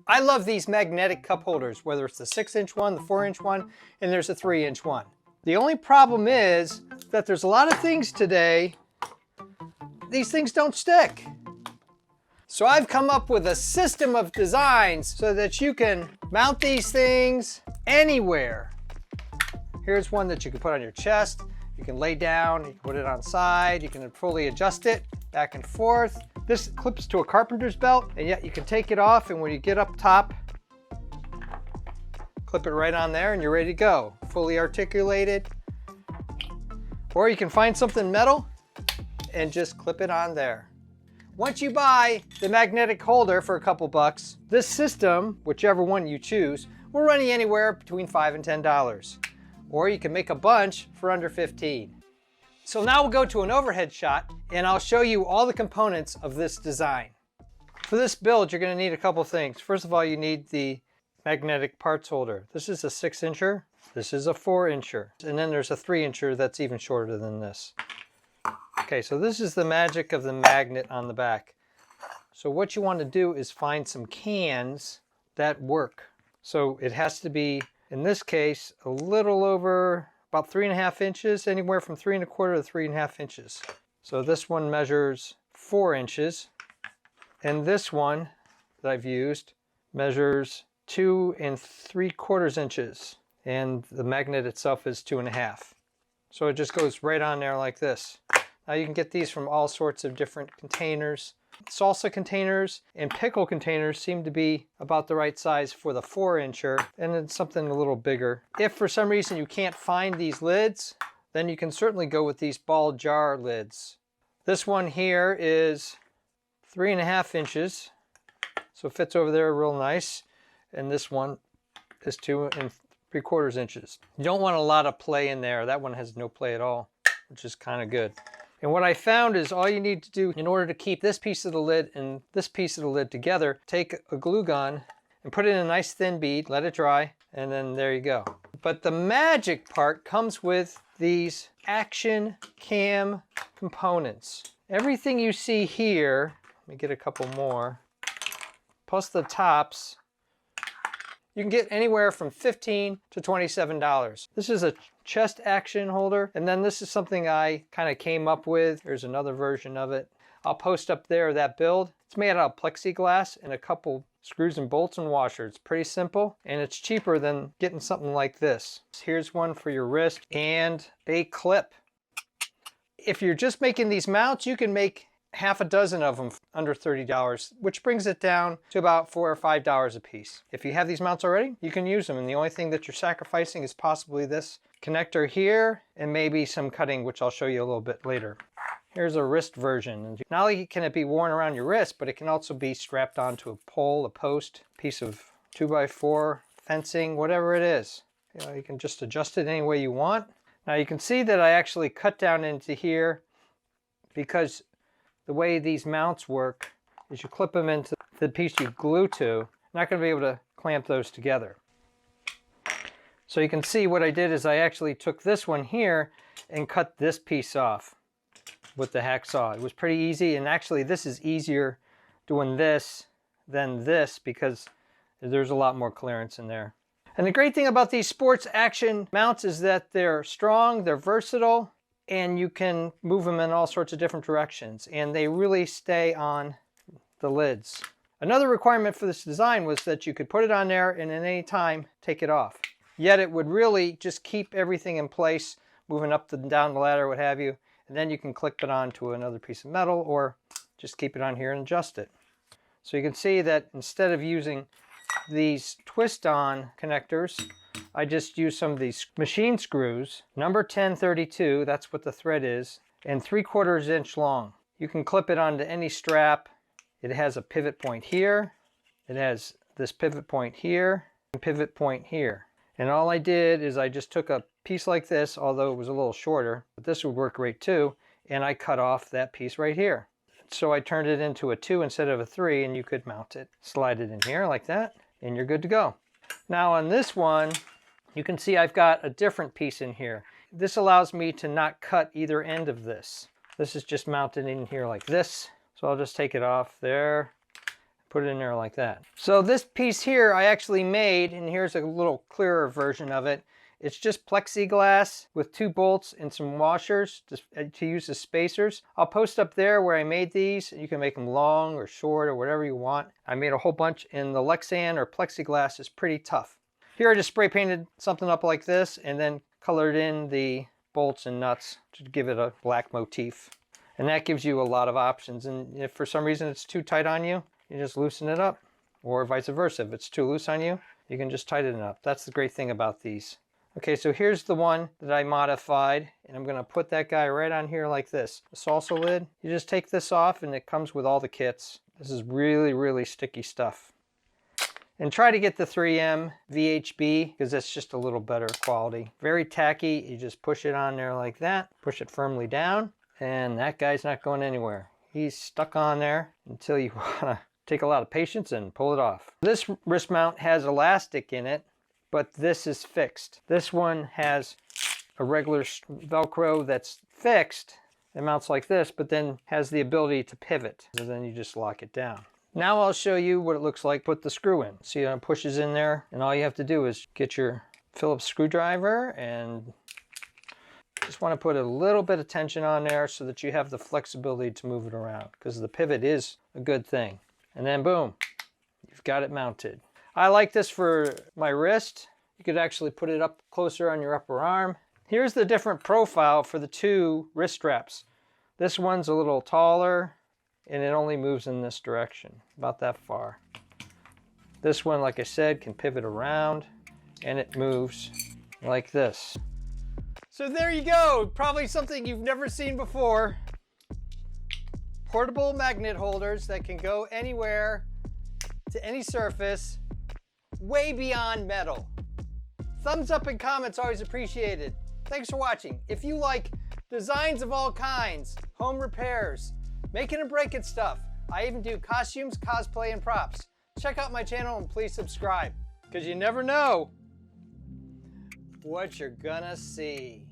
I love these magnetic cup holders, whether it's the 6-inch one, the 4-inch one, and there's a 3-inch one. The only problem is that there's a lot of things today, these things don't stick. So I've come up with a system of designs so that you can mount these things anywhere. Here's one that you can put on your chest. You can lay down, you can put it on side, you can fully adjust it back and forth. This clips to a carpenter's belt, and yet you can take it off, and when you get up top, clip it right on there and you're ready to go. Fully articulated. Or you can find something metal and just clip it on there. Once you buy the magnetic holder for a couple bucks, this system, whichever one you choose, will run you anywhere between $5 and $10. Or you can make a bunch for under $15. So now we'll go to an overhead shot and I'll show you all the components of this design. For this build, you're going to need a couple things. First of all, you need the magnetic parts holder. This is a 6-incher, this is a 4-incher, and then there's a 3-incher that's even shorter than this. Okay, so this is the magic of the magnet on the back. So what you want to do is find some cans that work. So it has to be, in this case, a little over about 3.5 inches, anywhere from 3 1/4 to 3.5 inches. So this one measures 4 inches, and this one that I've used measures 2 3/4 inches, and the magnet itself is 2.5. So it just goes right on there like this. Now you can get these from all sorts of different containers. Salsa containers and pickle containers seem to be about the right size for the 4-incher, and then something a little bigger. If for some reason you can't find these lids, then you can certainly go with these ball jar lids. This one here is 3.5 inches, so it fits over there real nice. And this one is 2 3/4 inches. You don't want a lot of play in there. That one has no play at all, which is kind of good. And what I found is all you need to do in order to keep this piece of the lid and this piece of the lid together, take a glue gun and put it in a nice thin bead, let it dry, and then there you go. But the magic part comes with these action cam components. Everything you see here, let me get a couple more, plus the tops, you can get anywhere from $15 to $27. This is a chest action holder, and then this is something I kind of came up with. There's another version of it. I'll post up there that build. It's made out of plexiglass and a couple screws and bolts and washers. It's pretty simple, and it's cheaper than getting something like this. Here's one for your wrist and a clip. If you're just making these mounts, you can make half a dozen of them under $30, which brings it down to about $4 or $5 a piece. If you have these mounts already, you can use them, and the only thing that you're sacrificing is possibly this connector here and maybe some cutting, which I'll show you a little bit later. Here's a wrist version. Not only can it be worn around your wrist, but it can also be strapped onto a pole, a post, piece of 2x4, fencing, whatever it is. You know, you can just adjust it any way you want. Now you can see that I actually cut down into here because the way these mounts work is you clip them into the piece you glue to. You're not going to be able to clamp those together. So you can see what I did is I actually took this one here and cut this piece off with the hacksaw. It was pretty easy, and actually this is easier doing this than this because there's a lot more clearance in there. And the great thing about these sports action mounts is that they're strong, they're versatile, and you can move them in all sorts of different directions, and they really stay on the lids. Another requirement for this design was that you could put it on there and at any time take it off. Yet it would really just keep everything in place, moving up and down the ladder, what have you, and then you can clip it onto another piece of metal or just keep it on here and adjust it. So you can see that instead of using these twist-on connectors, I just use some of these machine screws, number 1032, that's what the thread is, and 3/4 inch long. You can clip it onto any strap. It has a pivot point here, it has this pivot point here, and pivot point here. And all I did is I just took a piece like this, although it was a little shorter, but this would work great too, and I cut off that piece right here. So I turned it into a 2 instead of a 3, and you could mount it. Slide it in here like that, and you're good to go. Now on this one, you can see I've got a different piece in here. This allows me to not cut either end of this. This is just mounted in here like this. So I'll just take it off there, put it in there like that. So this piece here I actually made, and here's a little clearer version of it. It's just plexiglass with 2 bolts and some washers to use as spacers. I'll post up there where I made these. You can make them long or short or whatever you want. I made a whole bunch, and the Lexan or plexiglass is pretty tough. Here I just spray painted something up like this and then colored in the bolts and nuts to give it a black motif. And that gives you a lot of options. And if for some reason it's too tight on you, you just loosen it up, or vice versa. If it's too loose on you, you can just tighten it up. That's the great thing about these. Okay, so here's the one that I modified, and I'm gonna put that guy right on here like this. The salsa lid, you just take this off and it comes with all the kits. This is really, really sticky stuff. And try to get the 3M VHB, because that's just a little better quality. Very tacky, you just push it on there like that, push it firmly down, and that guy's not going anywhere. He's stuck on there until you wanna take a lot of patience and pull it off. This wrist mount has elastic in it, but this is fixed. This one has a regular Velcro that's fixed. It mounts like this, but then has the ability to pivot. So then you just lock it down. Now I'll show you what it looks like. Put the screw in. See how it pushes in there? And all you have to do is get your Phillips screwdriver and just want to put a little bit of tension on there so that you have the flexibility to move it around, because the pivot is a good thing. And then boom, you've got it mounted. I like this for my wrist. You could actually put it up closer on your upper arm. Here's the different profile for the 2 wrist straps. This one's a little taller, and it only moves in this direction, about that far. This one, like I said, can pivot around, and it moves like this. So there you go, probably something you've never seen before. Portable magnet holders that can go anywhere, to any surface, way beyond metal. Thumbs up and comments always appreciated. Thanks for watching. If you like designs of all kinds, home repairs, making and breaking stuff, I even do costumes, cosplay, and props. Check out my channel and please subscribe, because you never know what you're gonna see.